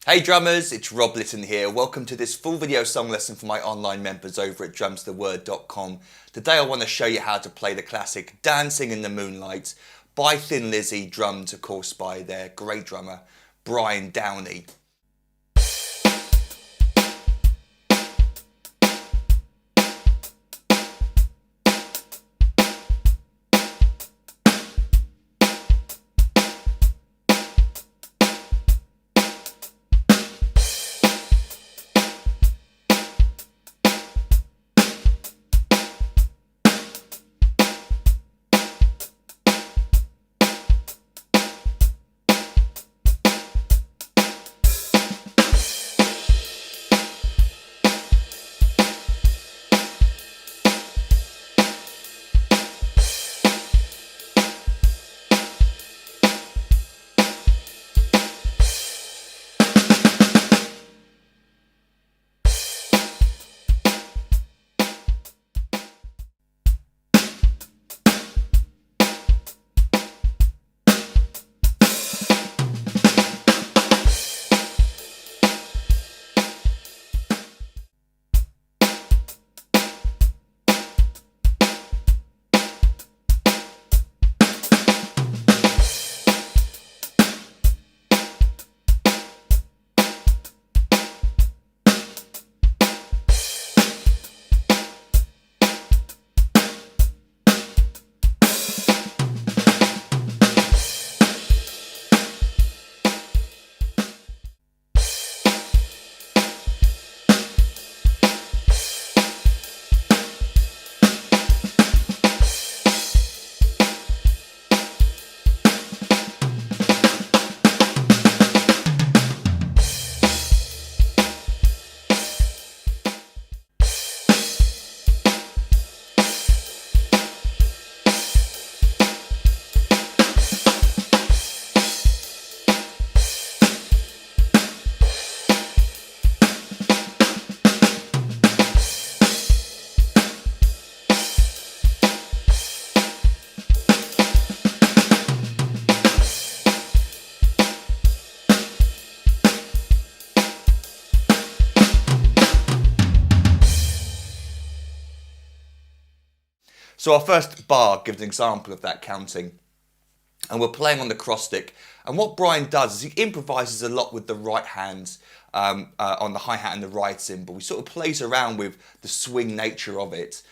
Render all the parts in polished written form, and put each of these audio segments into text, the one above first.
Hey drummers, it's Rob Litton here. Welcome to this full video song lesson for my online members over at drumstheword.com. Today I want to show you how to play the classic Dancing in the Moonlight by Thin Lizzy, drummed of course by their great drummer Brian Downey. So our first bar gives an example of that counting, and we're playing on the cross stick. And what Brian does is he improvises a lot with the right hand on the hi-hat and the ride cymbal. He sort of plays around with the swing nature of it.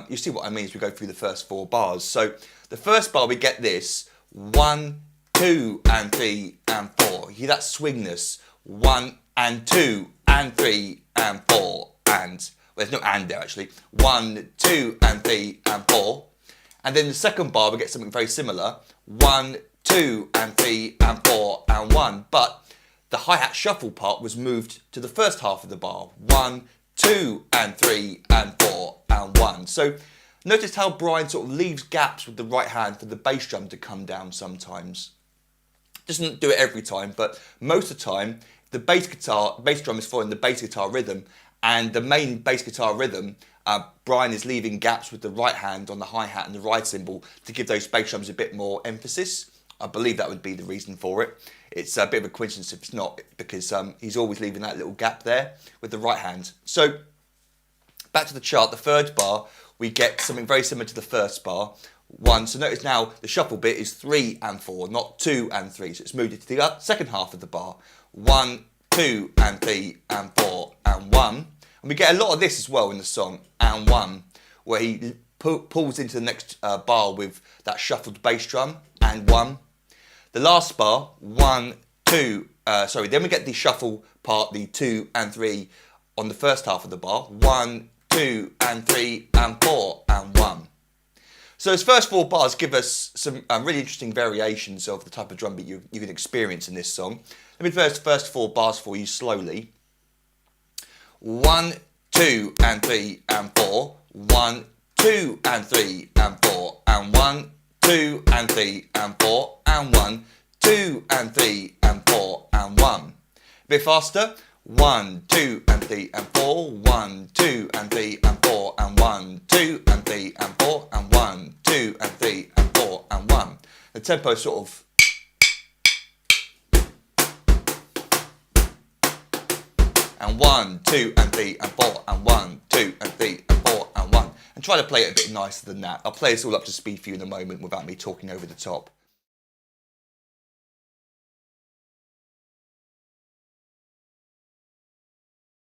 You see what I mean as we go through the first four bars. So the first bar we get this 1, 2 and 3 and 4. You hear that swingness, 1 and 2 and 3 and 4 and. Well, there's no and there actually. 1, 2 and 3 and 4. And then the second bar we get something very similar. 1, 2 and 3 and 4 and 1. But the hi-hat shuffle part was moved to the first half of the bar. 1, 2 and 3 and 4 and 1. So notice how Brian sort of leaves gaps with the right hand for the bass drum to come down sometimes. Doesn't do it every time, but most of the time the bass drum is following the bass guitar rhythm, and the main bass guitar rhythm, Brian is leaving gaps with the right hand on the hi-hat and the ride cymbal to give those bass drums a bit more emphasis. I believe that would be the reason for it. It's a bit of a coincidence if it's not, because he's always leaving that little gap there with the right hand. So back to the chart, the third bar, we get something very similar to the first bar. 1, so notice now the shuffle bit is 3 and 4, not 2 and 3. So it's moved it to the second half of the bar. 1, 2 and 3 and 4 and 1. And we get a lot of this as well in the song, and 1, where he pulls into the next bar with that shuffled bass drum, and 1. The last bar, 1, 2, then we get the shuffle part, the 2 and 3 on the first half of the bar. 1, 2 and 3 and 4 and 1. So those first four bars give us some really interesting variations of the type of drum beat you can experience in this song. Let me play the first four bars for you slowly. 1, 2 and 3 and 4. 1, 2 and 3 and 4 and 1, 2 and 3 and 4 and 1, 2 and 3 and 4 and 1. A bit faster. 1, 2 and 3 and 4. 1, 2 and 3 and 4 and 1, 2 and 3 and 4 and 1, 2 and 3 and 4 and 1. The tempo sort of and 1, 2 and 3 and 4 and 1, 2 and 3 and 4 and 1. And try to play it a bit nicer than that. I'll play this all up to speed for you in a moment without me talking over the top.